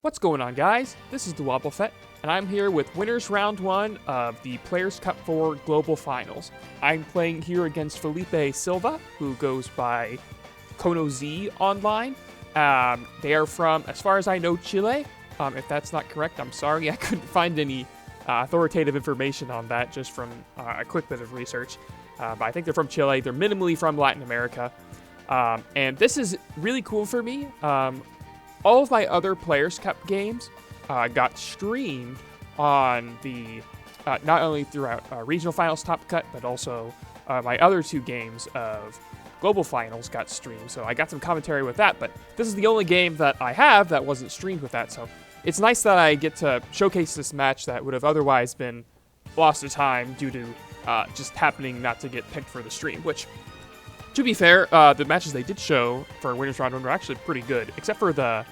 What's going on, guys? This is DaWoblefet, and I'm here with winners round 1 of the Players' Cup 4 Global Finals. I'm playing here against Felipe Silva, who goes by KonoZ online. They are from, as far as I know, Chile. If that's not correct, I'm sorry. I couldn't find any authoritative information on that just from a quick bit of research. But I think they're from Chile. They're minimally from Latin America. And this is really cool for me. All of my other Players' Cup games got streamed on the, not only throughout Regional Finals Top Cut, but also my other 2 games of Global Finals got streamed. So I got some commentary with that, but this is the only game that I have that wasn't streamed with that. So it's nice that I get to showcase this match that would have otherwise been lost to time due to just happening not to get picked for the stream, which, to be fair, the matches they did show for Winners Round 1 were actually pretty good, except for the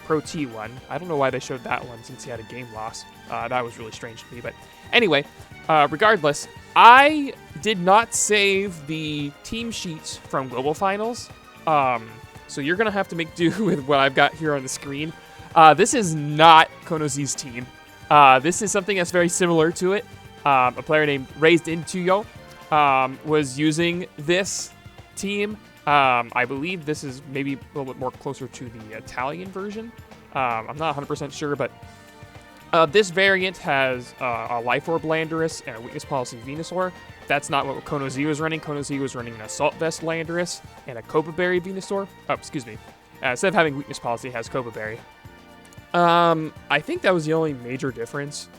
Pro T one. I don't know why they showed that one since he had a game loss. That was really strange to me. But anyway, regardless, I did not save the team sheets from Global Finals. So you're going to have to make do with what I've got here on the screen. This is not KonoZ's team. This is something that's very similar to it. A player named Raised Intuyo was using this team. I believe this is maybe a little bit more closer to the Italian version. I'm not 100% sure, but this variant has a Life Orb Landorus and a Weakness Policy Venusaur. That's not what KonoZ was running. KonoZ was running an Assault Vest Landorus and a Copa Berry Venusaur. Oh, excuse me. Instead of having Weakness Policy, it has Copa Berry. I think that was the only major difference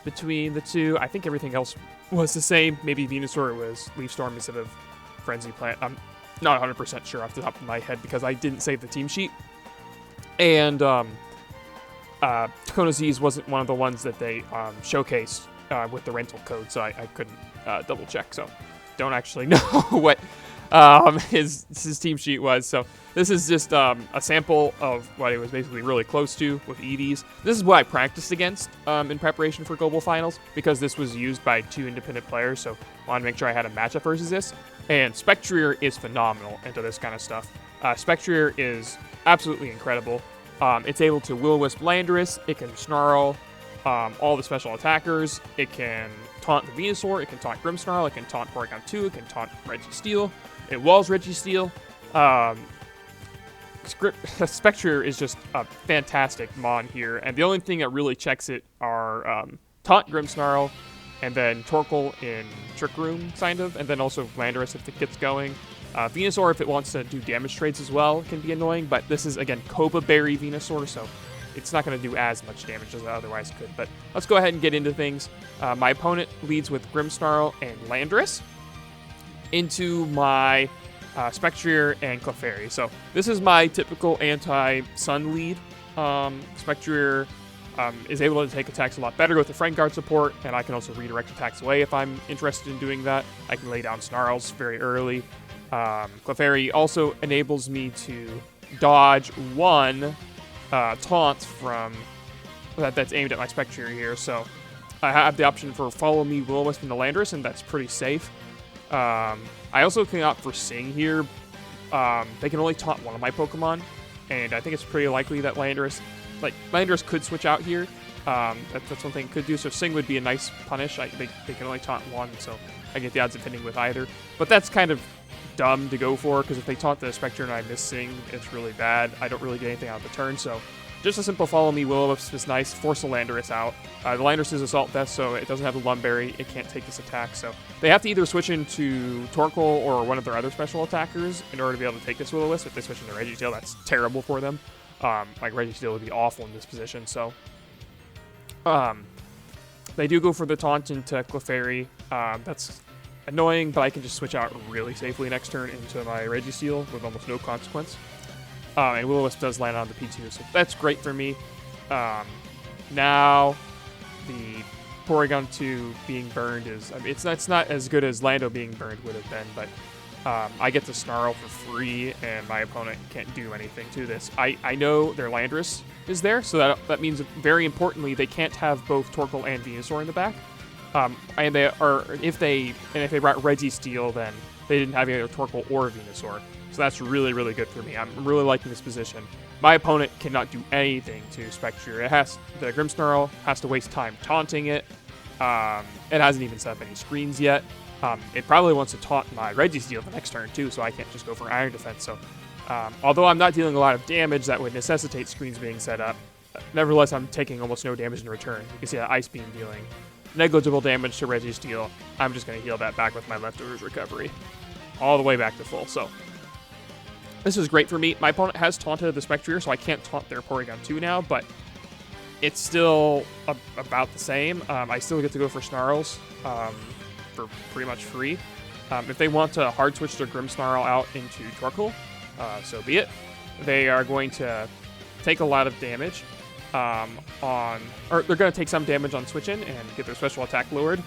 between the two. I think everything else was the same. Maybe Venusaur was Leaf Storm instead of Frenzy Plant. I'm not 100% sure off the top of my head because I didn't save the team sheet. And KonoZ's wasn't one of the ones that they showcased with the rental code, so I couldn't double check. So don't actually know what his team sheet was. So this is just a sample of what it was basically really close to with EVs. This is what I practiced against in preparation for Global Finals because this was used by 2 independent players, so I wanted to make sure I had a matchup versus this. And Spectrier is phenomenal into this kind of stuff. Spectrier is absolutely incredible. It's able to Will-O-Wisp Landorus, it can Snarl all the special attackers, it can taunt the Venusaur, it can taunt Grimmsnarl, it can taunt Porygon 2, it can taunt Registeel, it walls Registeel. Spectrier is just a fantastic mon here, and the only thing that really checks it are taunt Grimmsnarl, and then Torkoal in Trick Room, kind of, and then also Landorus if it gets going. Venusaur, if it wants to do damage trades as well, can be annoying, but this is, again, Copa Berry Venusaur, so it's not going to do as much damage as it otherwise could. But let's go ahead and get into things. My opponent leads with Grimmsnarl and Landorus into my Spectrier and Clefairy. So this is my typical anti-Sun lead. Spectrier is able to take attacks a lot better with the Friend Guard support, and I can also redirect attacks away if I'm interested in doing that. I can lay down Snarls very early. Clefairy also enables me to dodge 1 taunt from that's aimed at my Spectrier here, so I have the option for Follow Me, Will-O-Wisp, and the Landorus, and that's pretty safe. I also can opt for Sing here. They can only taunt 1 of my Pokemon, and I think it's pretty likely that Landorus could switch out here. That's one thing it could do, so Sing would be a nice punish. They can only taunt 1, so I get the odds of hitting with either. But that's kind of dumb to go for, because if they taunt the Spectre and I miss Sing, it's really bad. I don't really get anything out of the turn, so just a simple Follow Me Will-O-Wisp is nice. Force the Landorus out. The Landorus is Assault Vest, so it doesn't have the Lumberry. It can't take this attack, so they have to either switch into Torkoal or one of their other special attackers in order to be able to take this Will-O-Wisp. If they switch into Registeel, that's terrible for them. Registeel would be awful in this position, so they do go for the taunt into Clefairy. That's annoying, but I can just switch out really safely next turn into my Registeel with almost no consequence. And Will-O-Wisp does land on the P2, so that's great for me. Now, the Porygon 2 being burned is... I mean, it's not as good as Lando being burned would have been, but I get to Snarl for free, and my opponent can't do anything to this. I know their Landorus is there, so that means, very importantly, they can't have both Torkoal and Venusaur in the back. And if they brought Registeel, then they didn't have either Torkoal or Venusaur. So that's really, really good for me. I'm really liking this position. my opponent cannot do anything to Spectre. The Grimmsnarl has to waste time taunting it. It hasn't even set up any screens yet. It probably wants to taunt my Registeel the next turn too, so I can't just go for Iron Defense. So, although I'm not dealing a lot of damage that would necessitate screens being set up, nevertheless I'm taking almost no damage in return. You can see that Ice Beam dealing negligible damage to Registeel. I'm just going to heal that back with my Leftovers Recovery, all the way back to full. So, this is great for me. My opponent has taunted the Spectre, so I can't taunt their Porygon 2 now, but it's still about the same. I still get to go for Snarls for pretty much free. If they want to hard switch their Grimmsnarl out into Torkoal, so be it. They are going to take a lot of damage or they're going to take some damage on switch in and get their special attack lowered.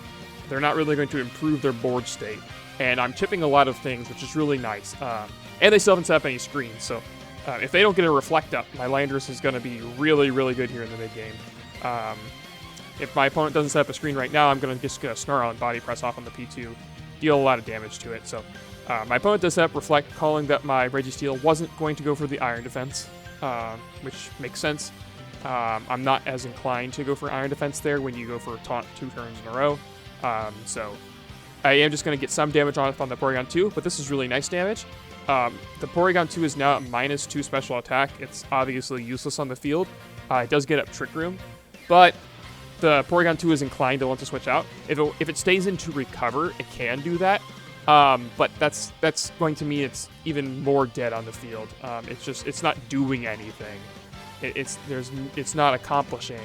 They're not really going to improve their board state. And I'm chipping a lot of things, which is really nice. And they still haven't set up any screens, so if they don't get a Reflect up, my Landorus is going to be really, really good here in the mid-game. If my opponent doesn't set up a screen right now, I'm just going to Snarl and Body Press off on the P2, deal a lot of damage to it. So my opponent does set up Reflect, calling that my Registeel wasn't going to go for the Iron Defense, which makes sense. I'm not as inclined to go for Iron Defense there when you go for Taunt 2 turns in a row. So I am just going to get some damage on the Porygon 2, but this is really nice damage. The Porygon 2 is now at -2 special attack. It's obviously useless on the field. It does get up Trick Room, but the Porygon 2 is inclined to want to switch out. If it stays in to recover, it can do that. But that's going to mean it's even more dead on the field. It's not doing anything. It's not accomplishing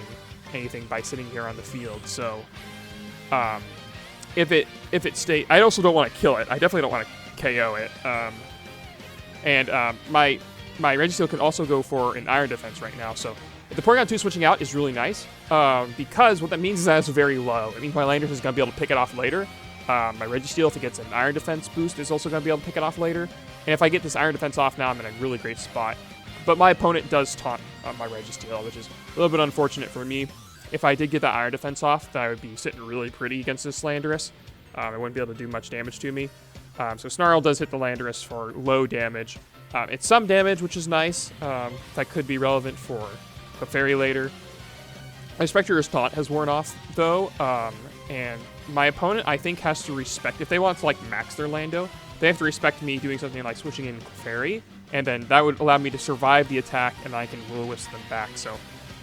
anything by sitting here on the field. So if it stays, I also don't want to kill it. I definitely don't want to KO it. And my Registeel can also go for an Iron Defense right now. So the Porygon 2 switching out is really nice because what that means is that it's very low. It means my Landorus is going to be able to pick it off later. My Registeel, if it gets an Iron Defense boost, is also going to be able to pick it off later. And if I get this Iron Defense off now, I'm in a really great spot. But my opponent does taunt my Registeel, which is a little bit unfortunate for me. If I did get that Iron Defense off, then I would be sitting really pretty against this Landorus. I wouldn't be able to do much damage to me. So Snarl does hit the Landorus for low damage. It's some damage, which is nice. That could be relevant for Clefairy later. My Spectre's taunt has worn off, though, and my opponent, I think, has to respect... If they want to, max their Lando, they have to respect me doing something like switching in Clefairy, and then that would allow me to survive the attack, and I can Will-O-Wisp them back. So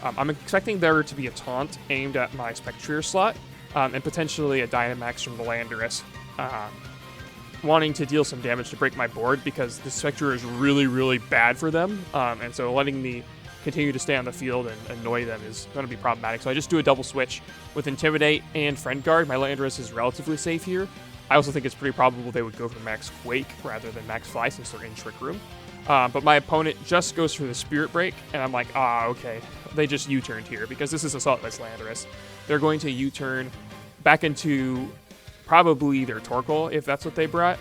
I'm expecting there to be a taunt aimed at my Spectre slot, and potentially a Dynamax from the Landorus, wanting to deal some damage to break my board because the Spectre is really, really bad for them, and so letting me continue to stay on the field and annoy them is going to be problematic. So I just do a double switch with Intimidate and Friend Guard. My Landorus is relatively safe here. I also think it's pretty probable they would go for Max Quake rather than Max Fly since they're in Trick Room. But my opponent just goes for the Spirit Break, and I'm like, okay. They just U-turned here because this is Assault-Vest Landorus. They're going to U-turn back into probably their Torkoal if that's what they brought.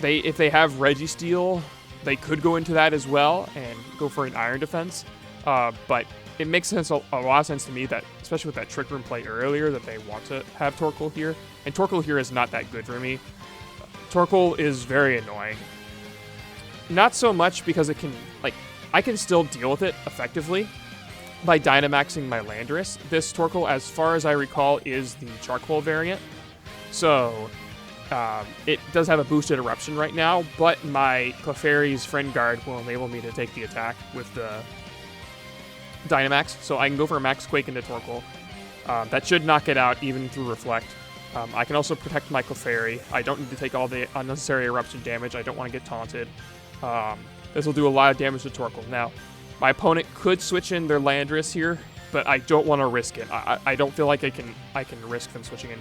If they have Registeel, they could go into that as well and go for an Iron Defense. But it makes sense, a lot of sense to me that, especially with that Trick Room play earlier, that they want to have Torkoal here. And Torkoal here is not that good for me. Torkoal is very annoying. Not so much because it can, I can still deal with it effectively by Dynamaxing my Landorus. This Torkoal, as far as I recall, is the Charcoal variant. So it does have a boosted Eruption right now, but my Clefairy's Friend Guard will enable me to take the attack with the Dynamax. So I can go for a Max Quake into Torkoal. That should knock it out even through Reflect. I can also protect my Clefairy. I don't need to take all the unnecessary Eruption damage. I don't want to get taunted. This will do a lot of damage to Torkoal. Now, my opponent could switch in their Landorus here, but I don't want to risk it. I don't feel like I can risk them switching in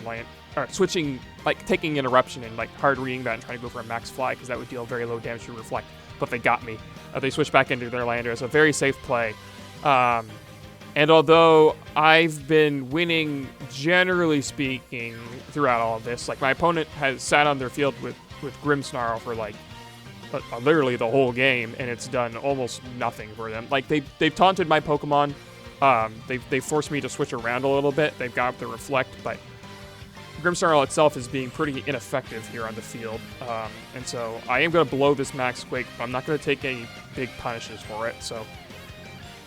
taking an Eruption and hard reading that and trying to go for a Max Fly because that would deal very low damage to Reflect. But they got me. They switched back into their Landorus. A very safe play. And although I've been winning, generally speaking, throughout all of this, my opponent has sat on their field with Grimmsnarl for literally the whole game, and it's done almost nothing for them. They've taunted my Pokemon. They've forced me to switch around a little bit. They've got up the Reflect, but Grimmsnarl itself is being pretty ineffective here on the field. And so I am going to blow this Max Quake, but I'm not going to take any big punishes for it. So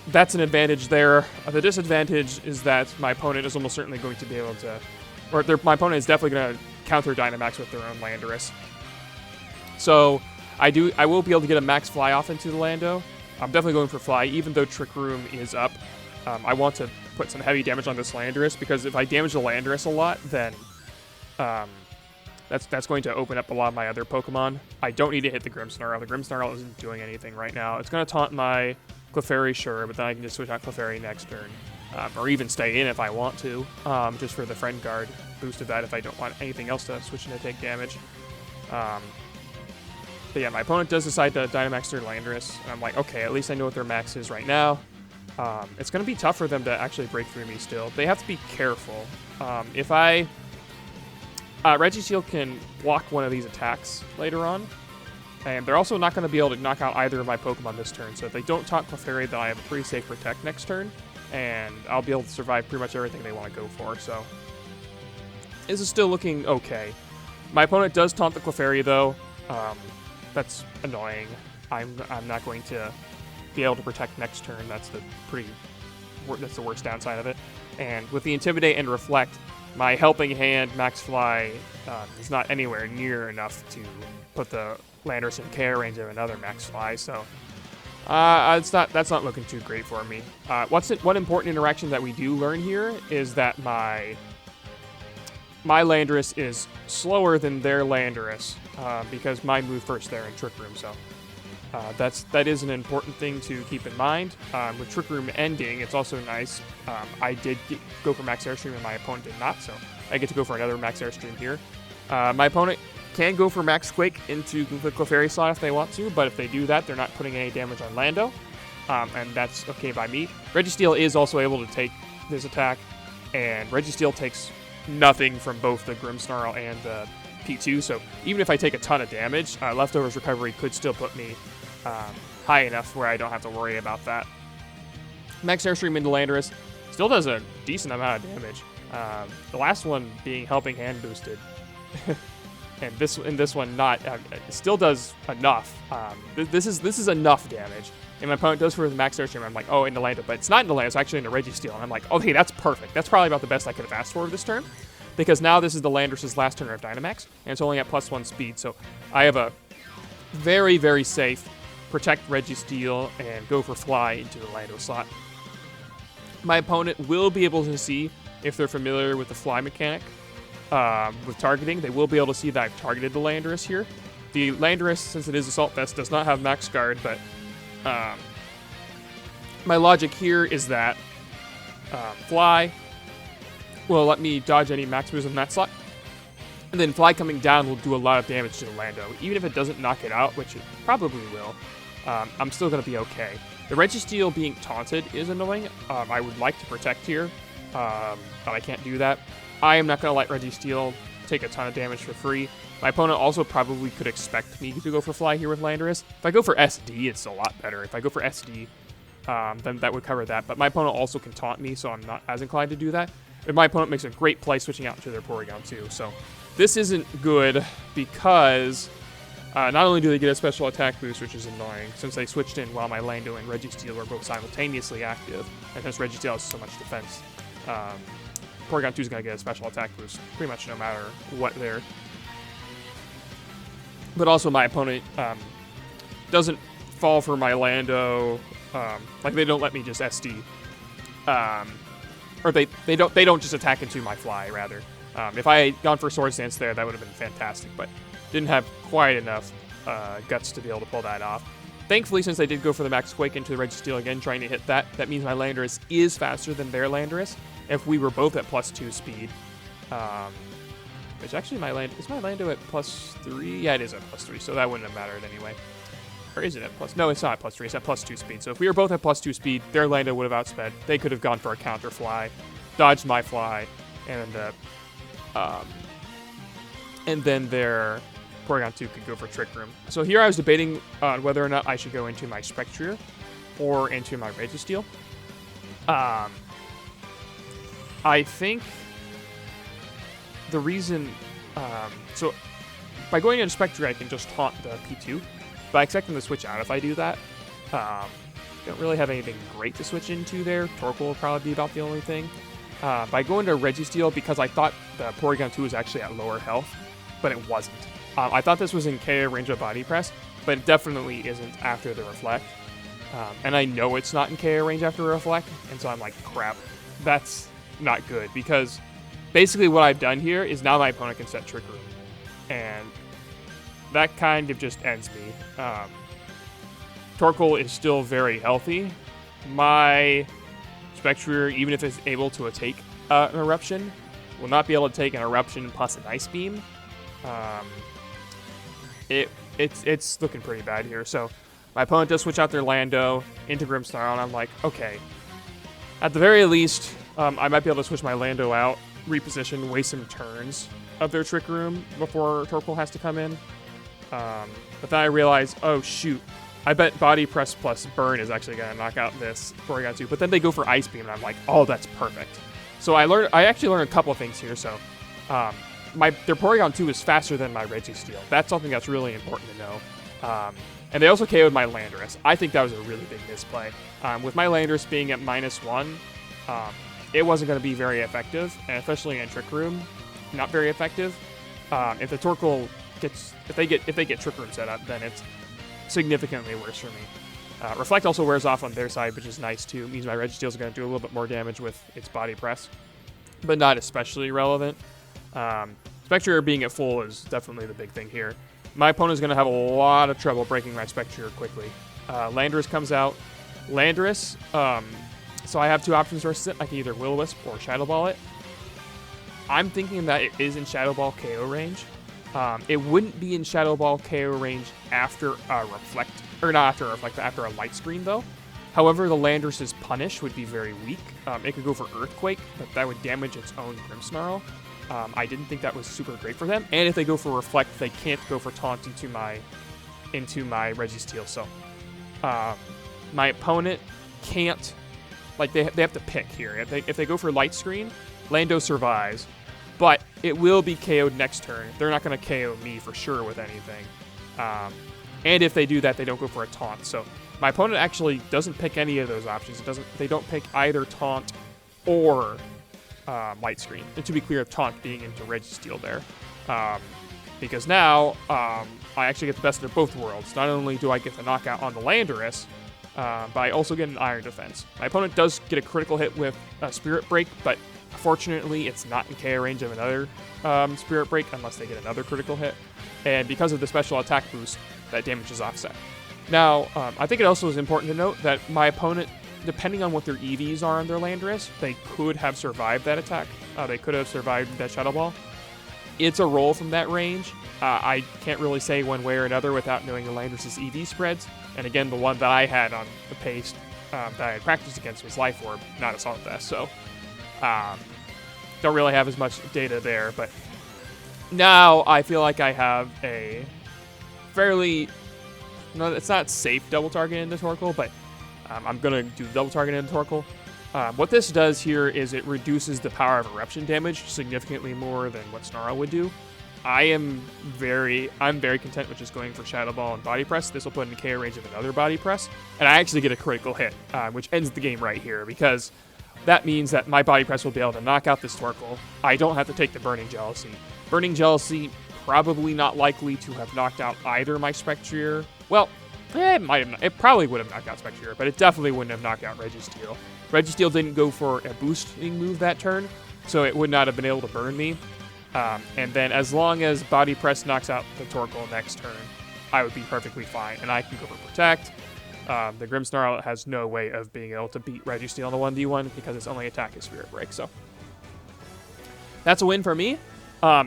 that's an advantage there. The disadvantage is that my opponent is almost certainly going to be able to, or my opponent is definitely going to counter Dynamax with their own Landorus. So I will be able to get a Max Fly off into the Lando. I'm definitely going for Fly, even though Trick Room is up. I want to put some heavy damage on this Landorus, because if I damage the Landorus a lot, then that's going to open up a lot of my other Pokemon. I don't need to hit the Grimmsnarl. The Grimmsnarl isn't doing anything right now. It's going to taunt my Clefairy, sure, but then I can just switch out Clefairy next turn. Or even stay in if I want to, just for the Friend Guard boost of that if I don't want anything else to switch in to take damage. But yeah, my opponent does decide to Dynamax their Landorus, and I'm like, okay, at least I know what their max is right now. It's going to be tough for them to actually break through me still. They have to be careful. If I... Registeel can block one of these attacks later on, and they're also not going to be able to knock out either of my Pokemon this turn, so if they don't taunt Clefairy, then I have a pretty safe Protect next turn, and I'll be able to survive pretty much everything they want to go for, so... This is still looking okay. My opponent does taunt the Clefairy, though. That's annoying. I'm not going to be able to protect next turn. That's the worst downside of it. And with the Intimidate and Reflect, my Helping Hand Max Fly is not anywhere near enough to put the Landorus in KO range of another Max Fly. So that's not looking too great for me. One important interaction that we do learn here is that my Landorus is slower than their Landorus because mine moved first there in Trick Room. So that is an important thing to keep in mind. With Trick Room ending, it's also nice. I did go for Max Airstream and my opponent did not, so I get to go for another Max Airstream here. My opponent can go for Max Quake into the Clefairy slot if they want to, but if they do that, they're not putting any damage on Lando, and that's okay by me. Registeel is also able to take this attack, and Registeel takes nothing from both the Grimmsnarl and the P2, so even if I take a ton of damage, Leftovers Recovery could still put me high enough where I don't have to worry about that. Max Airstream into Landorus still does a decent amount of damage. The last one being Helping Hand boosted, and this one not. It still does enough. This is enough damage. And my opponent goes for the Max Airstream. I'm like, oh, into Lando, but it's not into Lando. It's actually into Registeel. And I'm like, okay, that's perfect. That's probably about the best I could have asked for this turn, because now this is the Landorus's last turn of Dynamax, and it's only at +1 speed. So I have a very, very safe Protect Registeel and go for Fly into the Lando slot. My opponent will be able to see, if they're familiar with the Fly mechanic, with targeting, they will be able to see that I've targeted the Landorus here. The Landorus, since it is Assault Vest, does not have Max Guard, but my logic here is that Fly will let me dodge any Max moves in that slot, and then Fly coming down will do a lot of damage to the Lando. Even if it doesn't knock it out, which it probably will, I'm still going to be okay. The Registeel being taunted is annoying. I would like to protect here, but I can't do that. I am not going to let Registeel take a ton of damage for free. My opponent also probably could expect me to go for Fly here with Landorus. If I go for SD, it's a lot better. If I go for SD, then that would cover that. But my opponent also can taunt me, so I'm not as inclined to do that. And my opponent makes a great play switching out into their Porygon too. So this isn't good because not only do they get a special attack boost, which is annoying, since they switched in while my Lando and Registeel were both simultaneously active, and since Registeel has so much defense, Porygon 2 is going to get a special attack boost pretty much no matter what they're... But also my opponent doesn't fall for my Lando, like they don't let me just SD. Or they don't just attack into my Fly, rather. If I had gone for Swords Dance there, that would have been fantastic, but didn't have quite enough guts to be able to pull that off. Thankfully, since I did go for the Max Quake into the Registeel again, trying to hit that, that means my Landorus is faster than their Landorus. If we were both at +2 speed, which actually is my Lando at +3? Yeah, it is at +3, so that wouldn't have mattered anyway. Or is it at +? No, it's not at +3. It's at +2 speed. So if we were both at +2 speed, their Lando would have outsped. They could have gone for a counter Fly, dodged my Fly, and then their Porygon 2 could go for Trick Room. So here I was debating on whether or not I should go into my Spectrier or into my Registeel. I think the reason, so by going into Spectre, I can just taunt the P2, but I expect them to switch out if I do that. Don't really have anything great to switch into there. Torkoal will probably be about the only thing. By going to Registeel, because I thought the Porygon 2 was actually at lower health, but it wasn't. I thought this was in KO range of Body Press, but it definitely isn't after the Reflect. And I know it's not in KO range after Reflect, and so I'm like, crap, that's not good, because basically what I've done here is now my opponent can set Trick Room, and that kind of just ends me. Torkoal is still very healthy. My Spectre, even if it's able to take an Eruption, will not be able to take an Eruption plus an Ice Beam. It's looking pretty bad here. So my opponent does switch out their Lando into Grimmsnarl, and I'm like, okay. At the very least, I might be able to switch my Lando out, reposition, waste some turns of their Trick Room before Torkoal has to come in. But then I realize, oh shoot, I bet Body Press plus Burn is actually going to knock out this Porygon 2. But then they go for Ice Beam, and I'm like, oh, that's perfect. So I actually learned a couple of things here. So their Porygon 2 is faster than my Registeel. That's something that's really important to know. And they also KO'd my Landorus. I think that was a really big misplay. With my Landorus being at -1, it wasn't going to be very effective, and especially in Trick Room, not very effective. If the Torkoal if they get Trick Room set up, then it's significantly worse for me. Reflect also wears off on their side, which is nice too. It means my Registeel is going to do a little bit more damage with its Body Press, but not especially relevant. Spectre being at full is definitely the big thing here. My opponent is going to have a lot of trouble breaking my Spectre quickly. Landorus comes out. Landorus, so I have two options versus it. I can either Will-O-Wisp or Shadow Ball it. I'm thinking that it is in Shadow Ball KO range. It wouldn't be in Shadow Ball KO range after a Reflect, or not after a Reflect, after a Light Screen though. However, the Landorus's Punish would be very weak. It could go for Earthquake, but that would damage its own Grimmsnarl. I didn't think that was super great for them. And if they go for Reflect, they can't go for Taunt into my Registeel. So my opponent can't, like they have to pick here. If they go for Light Screen, Lando survives, but it will be KO'd next turn. They're not going to KO me for sure with anything. And if they do that, they don't go for a Taunt. So my opponent actually doesn't pick any of those options. They don't pick either Taunt or Light Screen. And to be clear, Taunt being into Registeel there. Because now I actually get the best of both worlds. Not only do I get the knockout on the Landorus, but I also get an Iron Defense. My opponent does get a critical hit with a Spirit Break, but fortunately it's not in KO range of another Spirit Break unless they get another critical hit. And because of the special attack boost, that damage is offset. Now, I think it also is important to note that my opponent, depending on what their EVs are on their Landorus, they could have survived that attack. They could have survived that Shadow Ball. It's a roll from that range. I can't really say one way or another without knowing the Landorus's EV spreads. And again, the one that I had on the pace that I had practiced against was Life Orb, not Assault Vest. So, don't really have as much data there. But now I feel like I have a fairly... No, it's not safe double target into Torkoal, but I'm going to do double target into Torkoal. What this does here is it reduces the power of Eruption damage significantly more than what Snarl would do. I'm very content with just going for Shadow Ball and Body Press. This will put in the KO range of another Body Press, and I actually get a critical hit, which ends the game right here, because that means that my Body Press will be able to knock out this Torkoal. I don't have to take the Burning Jealousy. Burning Jealousy, probably not likely to have knocked out either my Spectrier. Well, it probably would have knocked out Spectrier, but it definitely wouldn't have knocked out Registeel. Registeel didn't go for a boosting move that turn, so it would not have been able to burn me. And then as long as Body Press knocks out the Torkoal next turn, I would be perfectly fine, and I can go for Protect. The Grimmsnarl has no way of being able to beat Registeel on the 1v1 because its only attack is Spirit Break, so that's a win for me.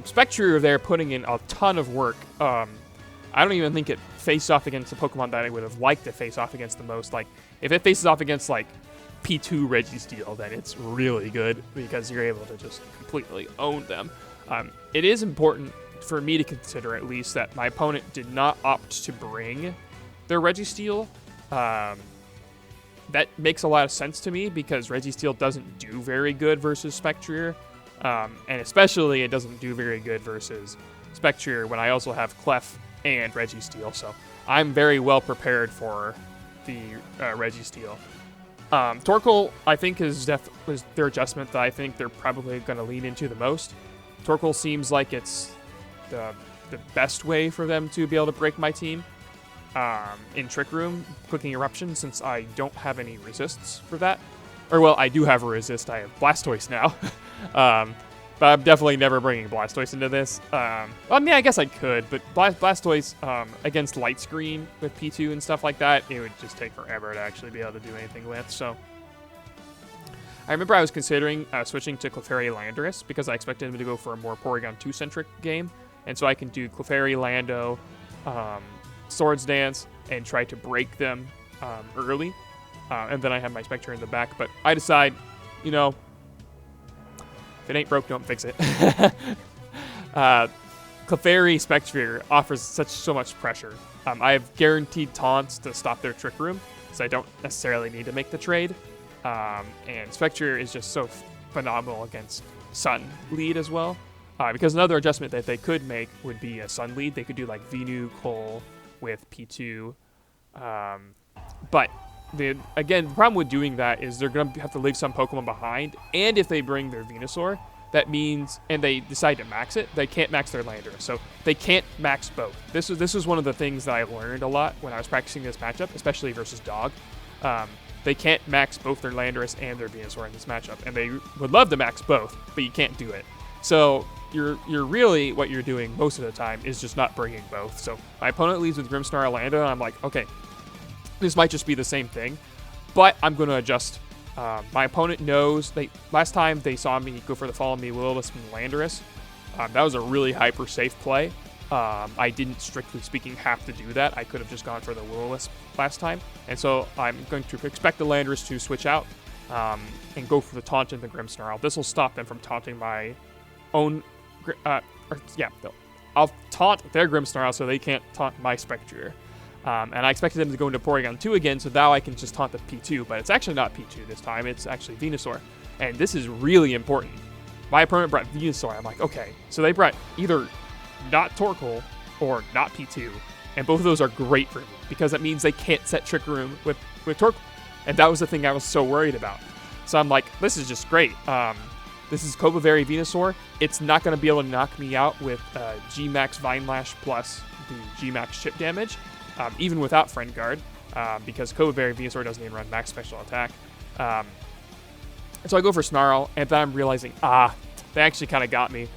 Spectrier there putting in a ton of work. I don't even think it faced off against the Pokemon that I would have liked to face off against the most. Like, if it faces off against, like, P2 Registeel, then it's really good because you're able to just completely own them. It is important for me to consider, at least, that my opponent did not opt to bring their Registeel. That makes a lot of sense to me because Registeel doesn't do very good versus Spectrier. And especially it doesn't do very good versus Spectre when I also have Clef and Registeel. So I'm very well prepared for the Registeel. Torkoal, I think, was their adjustment that I think they're probably going to lean into the most. Torkoal seems like it's the best way for them to be able to break my team in Trick Room, Cooking Eruption, since I don't have any resists for that. Or, well, I do have a resist. I have Blastoise now. But I'm definitely never bringing Blastoise into this. I mean, I guess I could, but Blastoise against Light Screen with P2 and stuff like that, it would just take forever to actually be able to do anything with. So I remember I was considering switching to Clefairy Landorus because I expected him to go for a more Porygon 2-centric game. And so I can do Clefairy, Lando, Swords Dance, and try to break them early. And then I have my Spectre in the back. But I decide, you know, if it ain't broke, don't fix it. Clefairy Spectre offers so much pressure. I have guaranteed taunts to stop their Trick Room, so I don't necessarily need to make the trade. And Spectre is just so phenomenal against Sun lead as well. Because another adjustment that they could make would be a Sun lead. They could do like Venu, Cole with P2. But the problem with doing that is they're going to have to leave some Pokemon behind. And if they bring their Venusaur, that means, and they decide to max it, they can't max their Landorus. So they can't max both. This was one of the things that I learned a lot when I was practicing this matchup, especially versus Dog. They can't max both their Landorus and their Venusaur in this matchup. And they would love to max both, but you can't do it. So you're really, what you're doing most of the time is just not bringing both. So my opponent leads with Grimmsnarl Lando, and I'm like, okay, this might just be the same thing, but I'm going to adjust. My opponent knows, last time they saw me go for the Follow Me Will-O-Wisp and Landorus. That was a really hyper safe play. I didn't, strictly speaking, have to do that. I could have just gone for the Will-O-Wisp last time. And so I'm going to expect the Landorus to switch out and go for the Taunt and the Grimmsnarl. This will stop them from taunting my own... I'll taunt their Grimmsnarl so they can't taunt my Spectre. And I expected them to go into Porygon 2 again, so now I can just taunt the P2. But it's actually not P2 this time. It's actually Venusaur. And this is really important. My opponent brought Venusaur. I'm like, okay. So they brought either not Torkoal or not P2. And both of those are great for me because that means they can't set Trick Room with Torkoal. And that was the thing I was so worried about. So I'm like, this is just great. This is Cobaliary Venusaur. It's not going to be able to knock me out with G-Max Vine Lash plus the G-Max chip damage. Even without Friend Guard, because Cobaliary Venusaur doesn't even run max special attack. So I go for Snarl, and then I'm realizing, they actually kind of got me.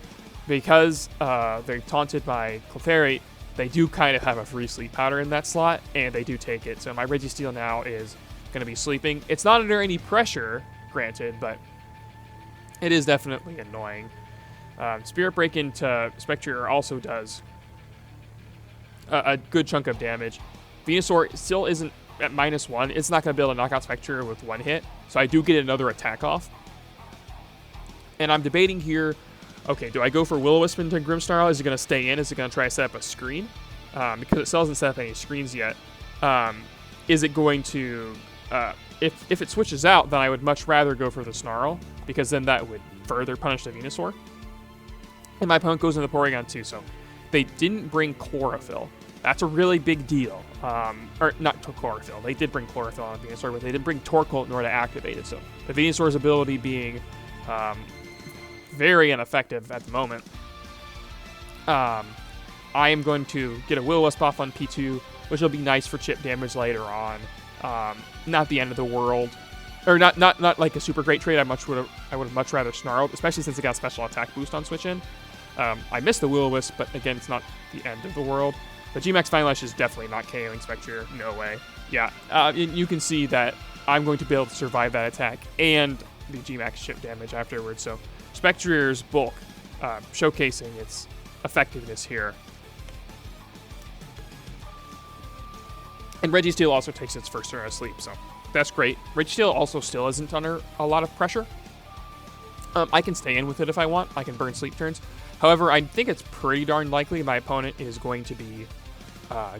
Because they're taunted by Clefairy, they do kind of have a free sleep powder in that slot, and they do take it. So my Registeel now is going to be sleeping. It's not under any pressure, granted, but it is definitely annoying. Spirit Break into Spectre also does a good chunk of damage. Venusaur still isn't at -1. It's not going to be able to knock out Spectre with one hit, so I do get another attack off. And I'm debating here, okay, do I go for Will-O-Wisp into Grimmsnarl? Is it going to stay in? Is it going to try to set up a screen? Because it still hasn't set up any screens yet. Is it going to... If it switches out, then I would much rather go for the Snarl, because then that would further punish the Venusaur. And my opponent goes into Porygon 2, so they didn't bring Chlorophyll. That's a really big deal. Or not Chlorophyll. They did bring Chlorophyll on Venusaur, but they didn't bring Torkoal in order to activate it. So the Venusaur's ability being very ineffective at the moment. I am going to get a Will-O-Wisp off on P2, which will be nice for chip damage later on. Not the end of the world. Or not like a super great trade. I would have much rather Snarled, especially since it got special attack boost on switch in. I missed the Will-O-Wisp, but again, it's not the end of the world. But G-Max Fine Lash is definitely not KOing Spectre. No way. Yeah, you can see that I'm going to be able to survive that attack and the G-Max chip damage afterwards. So Spectre's bulk, showcasing its effectiveness here. And Registeel also takes its first turn of sleep, so that's great. Registeel also still isn't under a lot of pressure. I can stay in with it if I want. I can burn sleep turns. However, I think it's pretty darn likely my opponent is going to be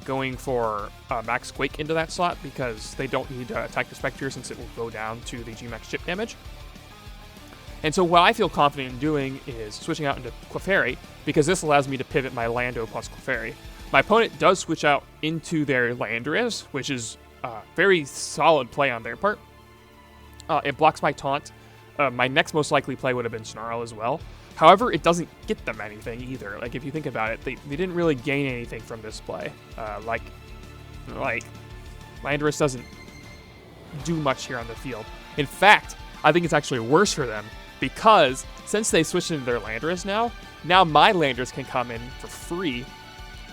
going for Max Quake into that slot because they don't need to attack the Spectre since it will go down to the G-Max chip damage. And so what I feel confident in doing is switching out into Clefairy, because this allows me to pivot my Lando plus Clefairy. My opponent does switch out into their Landorus, which is a very solid play on their part. It blocks my taunt. My next most likely play would have been Snarl as well. However, it doesn't get them anything either. Like, if you think about it, they didn't really gain anything from this play. Like Landorus doesn't do much here on the field. In fact, I think it's actually worse for them, because since they switched into their Landorus now my Landorus can come in for free,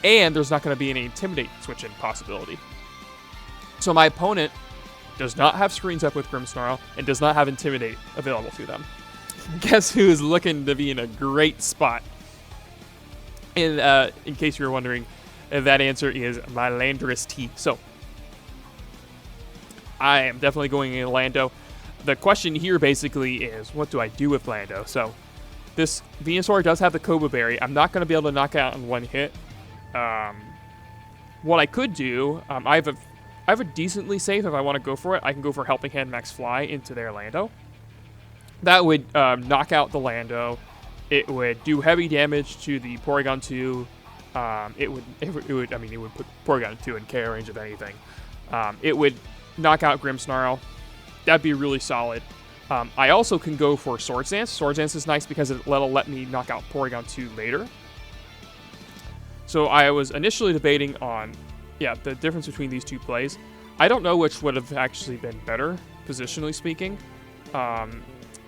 and there's not going to be any Intimidate switch-in possibility. So my opponent does not have screens up with Grimmsnarl and does not have Intimidate available to them. Guess who is looking to be in a great spot? And in case you were wondering, that answer is my Landorus T. So I am definitely going in Lando. The question here basically is, what do I do with Lando? So this Venusaur does have the Koba Berry. I'm not going to be able to knock it out in one hit. What I could do, I have a decently safe if I want to go for it. I can go for Helping Hand Max Fly into their Lando. That would knock out the Lando. It would do heavy damage to the Porygon 2. It would put Porygon 2 in KO range of anything. It would knock out Grimmsnarl. That'd be really solid. I also can go for Swords Dance. Swords Dance is nice because it'll let me knock out Porygon 2 later. So I was initially debating on, the difference between these two plays. I don't know which would have actually been better, positionally speaking.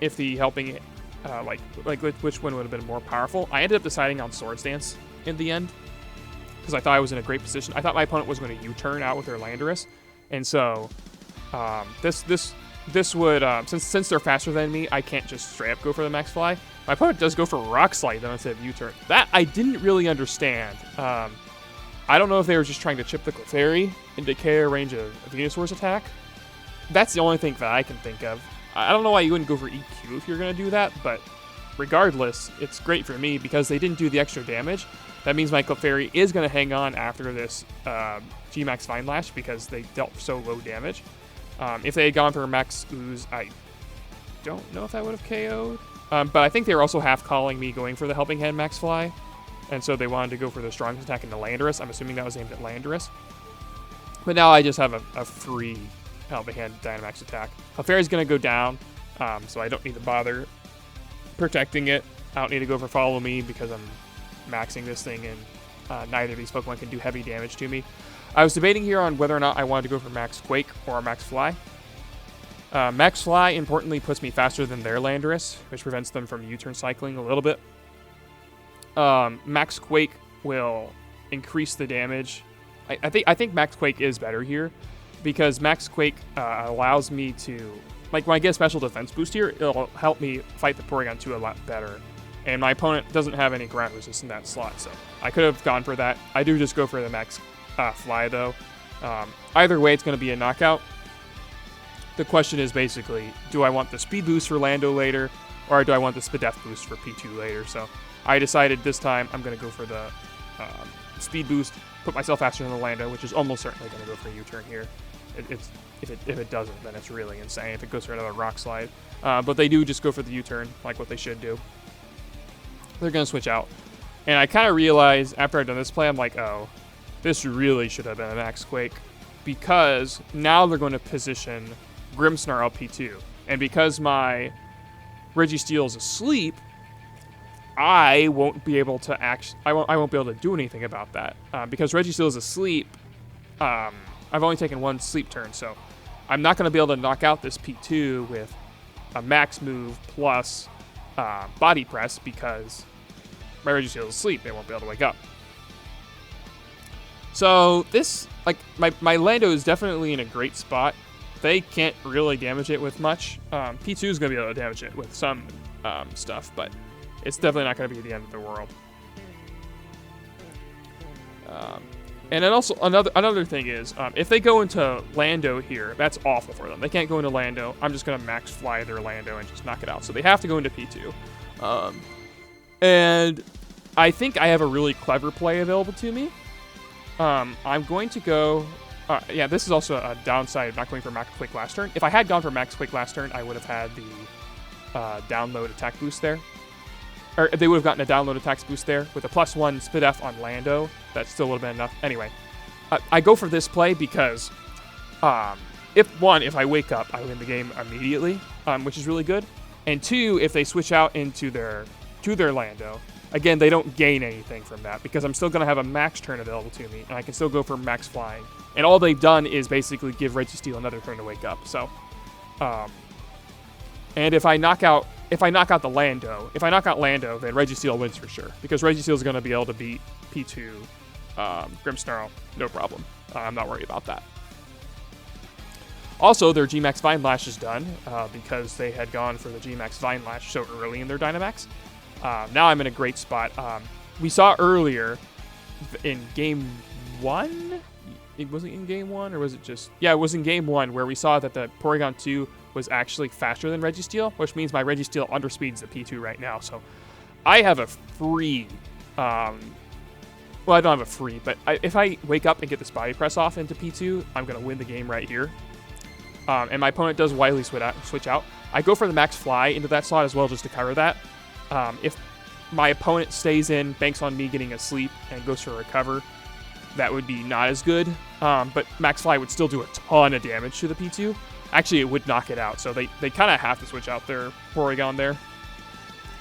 If the helping, which one would have been more powerful. I ended up deciding on Swords Dance in the end, because I thought I was in a great position. I thought my opponent was going to U-turn out with their Landorus, and so this would, since they're faster than me, I can't just straight up go for the Max Fly. My opponent does go for Rock Slide though instead of U-turn. That I didn't really understand. I don't know if they were just trying to chip the Clefairy into KO range of Venusaur's attack. That's the only thing that I can think of. I don't know why you wouldn't go for EQ if you're going to do that, but regardless, it's great for me because they didn't do the extra damage. That means my Clefairy is going to hang on after this G-Max Fine Lash because they dealt so low damage. If they had gone for Max Ooze, I don't know if that would have KO'd. But I think they were also half-calling me going for the Helping Hand Max Fly, and so they wanted to go for the strongest attack into Landorus. I'm assuming that was aimed at Landorus. But now I just have a free Helping Hand Dynamax attack. Clefairy's going to go down, so I don't need to bother protecting it. I don't need to go for Follow Me because I'm maxing this thing, and neither of these Pokemon can do heavy damage to me. I was debating here on whether or not I wanted to go for Max Quake or Max Fly. Max Fly, importantly, puts me faster than their Landorus, which prevents them from U-turn cycling a little bit. Max Quake will increase the damage. I think Max Quake is better here, because Max Quake allows me to, like, when I get a special defense boost here, it'll help me fight the Porygon 2 a lot better. And my opponent doesn't have any ground resist in that slot, so I could have gone for that. I do just go for the Max Fly, though. Either way, it's going to be a knockout. The question is basically, do I want the speed boost for Lando later, or do I want the Spadef boost for P2 later? So I decided this time I'm going to go for the speed boost, put myself faster than the Lando, which is almost certainly going to go for a U-turn here. If it doesn't, then it's really insane if it goes for another Rock Slide. But they do just go for the U-turn, like what they should do. They're going to switch out. And I kind of realized after I'd done this play, I'm like, oh, this really should have been a Max Quake, because now they're going to position Grimmsnarl P2. And because my Registeel is asleep, I won't be able to I won't be able to do anything about that. Because Registeel is asleep, I've only taken one sleep turn, so I'm not going to be able to knock out this P2 with a max move plus body press, because my Registeel is asleep. They won't be able to wake up. So this, like, my Lando is definitely in a great spot. They can't really damage it with much. P2 is going to be able to damage it with some stuff, but it's definitely not going to be the end of the world. And then also another thing is, if they go into Lando here, that's awful for them. They can't go into Lando. I'm just going to Max Fly their Lando and just knock it out. So they have to go into P2. And I think I have a really clever play available to me. I'm going to go... this is also a downside of not going for Max Quake last turn. If I had gone for Max Quake last turn, I would have had download attack boost there. Or they would have gotten a download attack boost there with a +1 spit F on Lando. That still would have been enough. Anyway, I go for this play because if I wake up, I win the game immediately, which is really good. And 2, if they switch out into their Lando, again, they don't gain anything from that because I'm still going to have a max turn available to me, and I can still go for max flying. And all they've done is basically give Registeel another turn to wake up. So, and if I knock out the Lando, then Registeel wins for sure because Registeel is going to be able to beat P2 Grimmsnarl, no problem. I'm not worried about that. Also, their G-Max Vine Lash is done because they had gone for the G-Max Vine Lash so early in their Dynamax. Now I'm in a great spot. We saw earlier in Game 1? Was it in Game 1 or was it just... Yeah, it was in Game 1 where we saw that the Porygon 2 was actually faster than Registeel, which means my Registeel underspeeds the P2 right now. So I have a free... well, I don't have a free, but if I wake up and get this Body Press off into P2, I'm going to win the game right here. And my opponent does Wily switch out. I go for the Max Fly into that slot as well just to cover that. If my opponent stays in, banks on me getting a sleep, and goes for a recover, that would be not as good. But Max Fly would still do a ton of damage to the P2. Actually, it would knock it out. So they kind of have to switch out their Porygon there.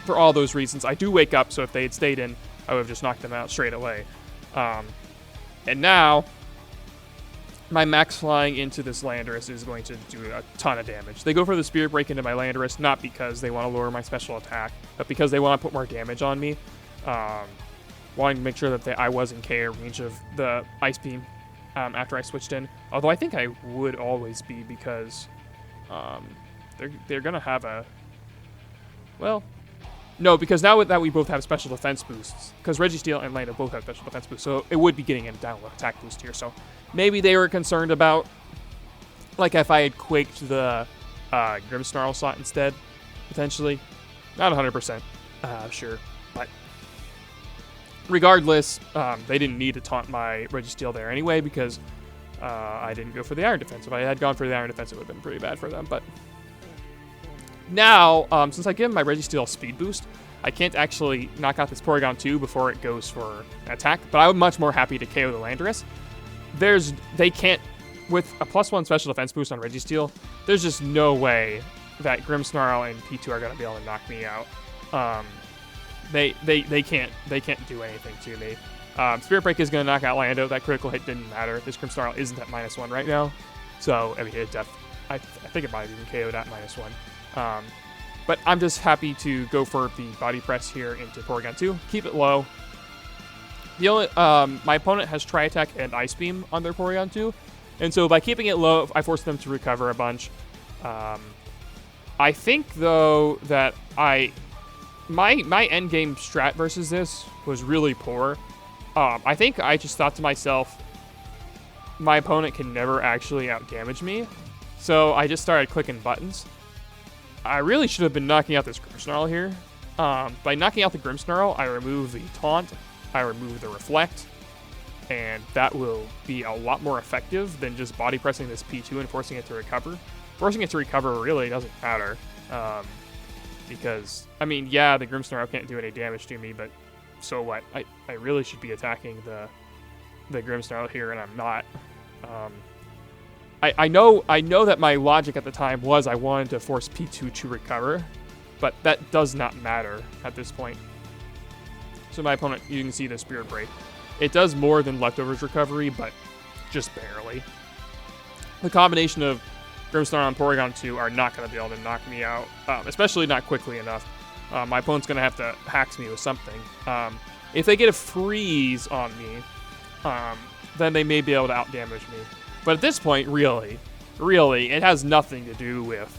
For all those reasons, I do wake up, so if they had stayed in, I would have just knocked them out straight away. And now, my Max Flying into this Landorus is going to do a ton of damage. They go for the Spirit Break into my Landorus, not because they want to lower my special attack, but because they want to put more damage on me. Wanting to make sure that I was in KO range of the Ice Beam after I switched in. Although I think I would always be because they're going to have a... Well... No, because now that we both have special defense boosts, because Registeel and Lando both have special defense boosts, so it would be getting a download attack boost here. So maybe they were concerned about, like, if I had quaked the Grimmsnarl slot instead, potentially. Not 100% sure, but regardless, they didn't need to taunt my Registeel there anyway because I didn't go for the Iron Defense. If I had gone for the Iron Defense, it would have been pretty bad for them, but... Now, since I give my Registeel speed boost, I can't actually knock out this Porygon 2 before it goes for an attack, but I'm much more happy to KO the Landorus. They can't, with a +1 special defense boost on Registeel, there's just no way that Grimmsnarl and P2 are going to be able to knock me out. They can't do anything to me. Spirit Break is going to knock out Lando. That critical hit didn't matter. This Grimmsnarl isn't at -1 right now, so I mean, I think it might have even KO'd at -1. But I'm just happy to go for the Body Press here into Porygon 2. Keep it low. The only my opponent has Tri-Attack and Ice Beam on their Porygon 2, and so by keeping it low, I force them to recover a bunch. I think though that my endgame strat versus this was really poor. I think I just thought to myself, my opponent can never actually outdamage me, so I just started clicking buttons. I really should have been knocking out this Grimmsnarl here. By knocking out the Grimmsnarl, I remove the Taunt, I remove the Reflect, and that will be a lot more effective than just body pressing this P2 and forcing it to recover. Forcing it to recover really doesn't matter, because, I mean, yeah, the Grimmsnarl can't do any damage to me, but so what? I really should be attacking the Grimmsnarl here, and I'm not. I know that my logic at the time was I wanted to force P2 to recover, but that does not matter at this point. So my opponent, you can see the Spirit Break. It does more than Leftovers recovery, but just barely. The combination of Grimmsnarl and Porygon 2 are not going to be able to knock me out, especially not quickly enough. My opponent's going to have to hack me with something. If they get a freeze on me, then they may be able to outdamage me. But at this point, really, it has nothing to do with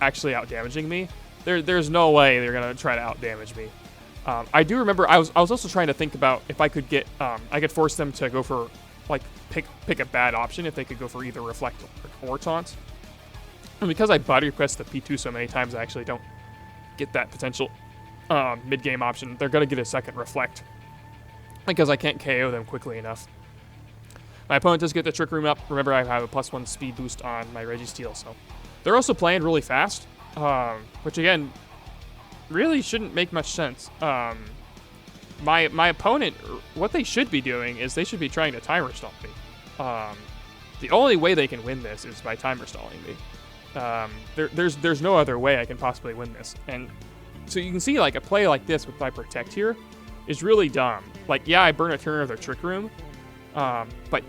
actually outdamaging me. There's no way they're going to try to outdamage me. I do remember I was also trying to think about if I could get I could force them to go for, like, pick a bad option if they could go for either Reflect or Taunt. And because I body press the P2 so many times, I actually don't get that potential mid-game option. They're going to get a second Reflect because I can't KO them quickly enough. My opponent does get the Trick Room up. Remember, I have a +1 speed boost on my Registeel, so they're also playing really fast, which again, really shouldn't make much sense. My opponent, what they should be doing is they should be trying to timer stall me. The only way they can win this is by timer stalling me. There's no other way I can possibly win this. And so you can see, like, a play like this with my protect here is really dumb. Like, yeah, I burn a turn of their trick room, but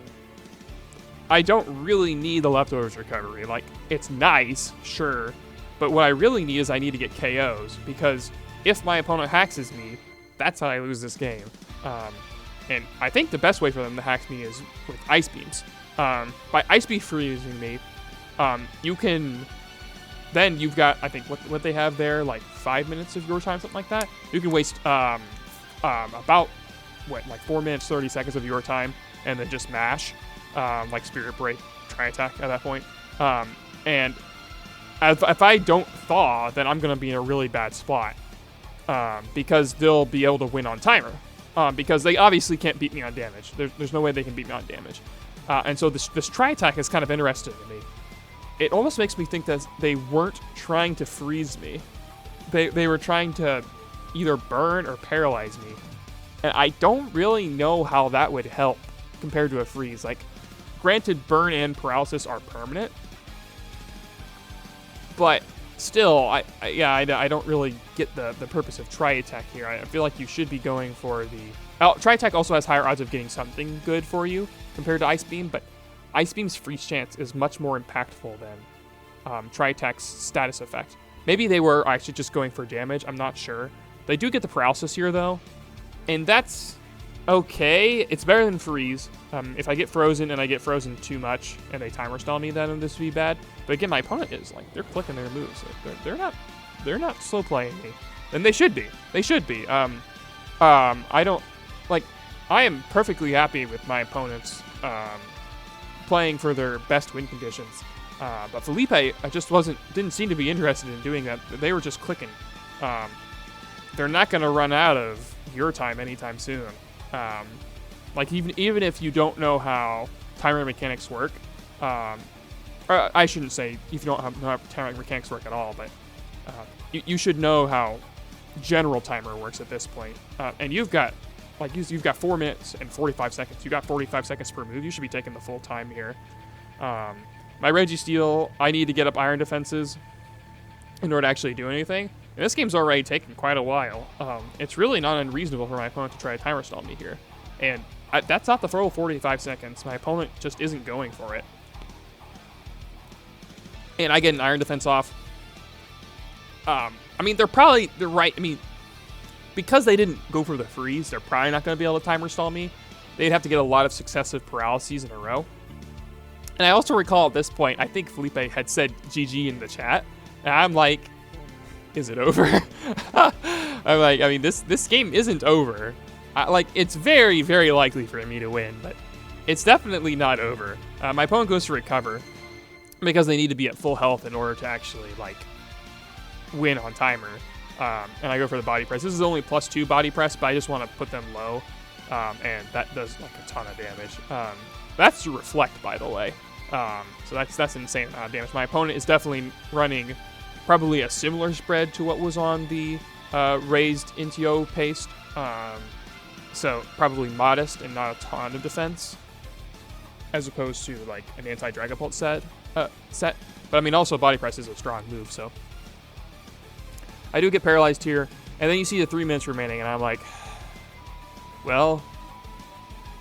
I don't really need the leftovers recovery. Like, it's nice, sure, but what I really need is I need to get KOs, because if my opponent haxes me, that's how I lose this game. And I think the best way for them to hack me is with ice beams. By ice beam freezing me, you can, then you've got, I think what they have there, like 5 minutes of your time, something like that. You can waste about like 4 minutes 30 seconds of your time, and then just mash, like Spirit Break, try attack at that point. And if I don't thaw, then I'm gonna be in a really bad spot, because they'll be able to win on timer, because they obviously can't beat me on damage. There's no way they can beat me on damage. And so this try attack is kind of interesting to me. It almost makes me think that they weren't trying to freeze me. They were trying to either burn or paralyze me. And I don't really know how that would help compared to a freeze. Like, granted, burn and paralysis are permanent, but still, I don't really get the purpose of try attack here. I feel like you should be going for the... try attack also has higher odds of getting something good for you compared to ice beam, but ice beam's freeze chance is much more impactful than try attack's status effect. Maybe they were actually just going for damage. I'm not sure. They do get the paralysis here, though, and that's okay. It's better than freeze. If I get frozen and I get frozen too much and they timer stall me, then this would be bad. But again, my opponent is like, they're clicking their moves. Like, they're not slow playing me, and they should be. They should be. I don't like. I am perfectly happy with my opponents playing for their best win conditions. But Felipe, I just didn't seem to be interested in doing that. They were just clicking. They're not going to run out of your time anytime soon. Like, even if you don't know how timer mechanics work, or I shouldn't say if you don't know how timer mechanics work at all, but you should know how general timer works at this point. And you've got 4 minutes and 45 seconds. You got 45 seconds per move. You should be taking the full time here. My Registeel, I need to get up iron defenses in order to actually do anything. And this game's already taken quite a while. It's really not unreasonable for my opponent to try to timer stall me here. And that's not the full 45 seconds. My opponent just isn't going for it. And I get an iron defense off. I mean, they're right. I mean, because they didn't go for the freeze, they're probably not going to be able to timer stall me. They'd have to get a lot of successive paralyses in a row. And I also recall at this point, I think Felipe had said GG in the chat. And I'm like, is it over? I'm like, I mean, this game isn't over. It's very, very likely for me to win, but it's definitely not over. My opponent goes to recover because they need to be at full health in order to actually, like, win on timer. And I go for the body press. This is only +2 body press, but I just want to put them low. And that does, like, a ton of damage. That's to reflect, by the way. So that's insane amount of damage. My opponent is definitely running probably a similar spread to what was on the raised Intio paste. So probably modest and not a ton of defense, as opposed to like an anti-Dragapult set. But I mean, also body press is a strong move, so I do get paralyzed here. And then you see the 3 minutes remaining, and I'm like, well,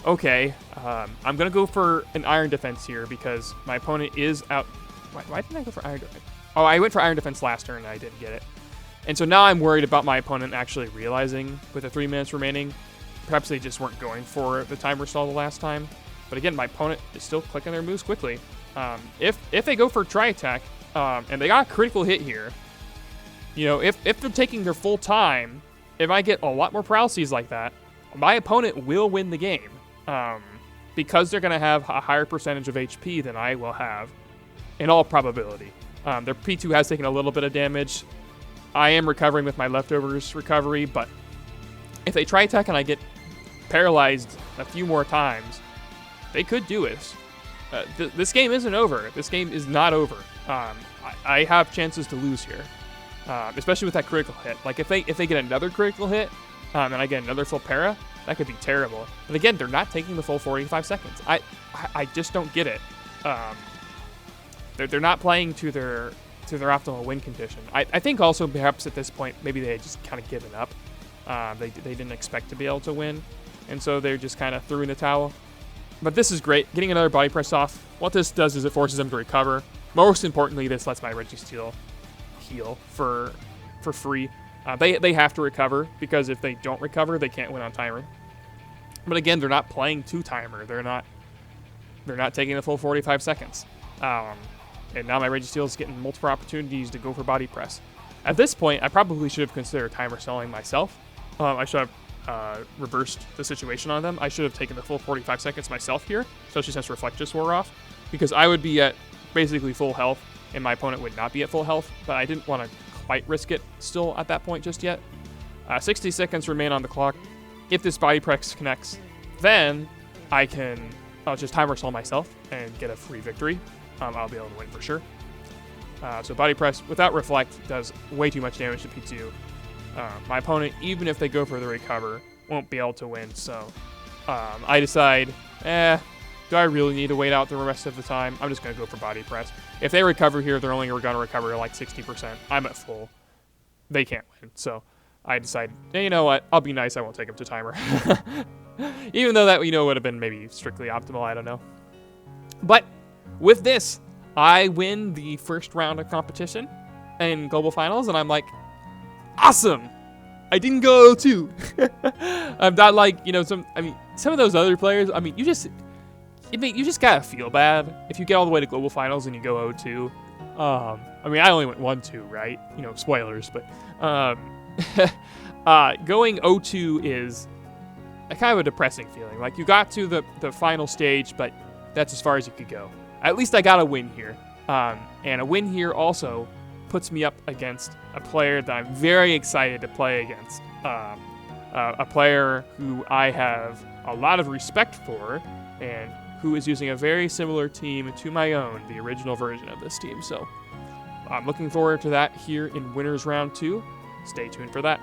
okay. I'm gonna go for an iron defense here because my opponent is out. Why didn't I go for iron defense? Oh, I went for iron defense last turn and I didn't get it. And so now I'm worried about my opponent actually realizing with the 3 minutes remaining. Perhaps they just weren't going for the timer stall the last time. But again, my opponent is still clicking their moves quickly. If they go for try attack, and they got a critical hit here, you know, if they're taking their full time, if I get a lot more paralyses like that, my opponent will win the game. Because they're going to have a higher percentage of HP than I will have, in all probability. Their P2 has taken a little bit of damage. I am recovering with my leftovers recovery, but if they try attack and I get paralyzed a few more times, they could do it. This game isn't over. This game is not over. I have chances to lose here. especially with that critical hit. Like if they get another critical hit, and I get another full para, that could be terrible. But again, they're not taking the full 45 seconds. I just don't get it. They're not playing to their optimal win condition. I think also perhaps at this point maybe they had just kind of given up. They didn't expect to be able to win, and so they just kind of threw in the towel. But this is great. Getting another body press off. What this does is it forces them to recover. Most importantly, this lets my Registeel heal for free. They have to recover, because if they don't recover, they can't win on timer. But again, they're not playing to timer. They're not taking the full 45 seconds. And now my Registeel is getting multiple opportunities to go for body press. At this point, I probably should have considered timer selling myself. I should have reversed the situation on them. I should have taken the full 45 seconds myself here, especially since Reflect just wore off, because I would be at basically full health, and my opponent would not be at full health, but I didn't want to quite risk it still at that point just yet. 60 seconds remain on the clock. If this body press connects, then I'll just timer sell myself and get a free victory. I'll be able to win for sure. So body press without Reflect does way too much damage to P2. My opponent, even if they go for the recover, won't be able to win. So I decide, do I really need to wait out the rest of the time? I'm just going to go for body press. If they recover here, they're only going to recover like 60%. I'm at full. They can't win. So I decide, hey, you know what? I'll be nice. I won't take them to timer. Even though that, would have been maybe strictly optimal. I don't know. But with this, I win the first round of competition in Global Finals, and I'm like, awesome! I didn't go 0-2. I'm not like, some of those other players, you just gotta feel bad if you get all the way to Global Finals and you go 0-2. I only went 1-2, right? Spoilers, but going 0-2 is a kind of a depressing feeling. Like, you got to the final stage, but that's as far as you could go. At least I got a win here. And a win here also puts me up against a player that I'm very excited to play against. A player who I have a lot of respect for, and who is using a very similar team to my own, the original version of this team. So I'm looking forward to that here in Winners Round 2. Stay tuned for that.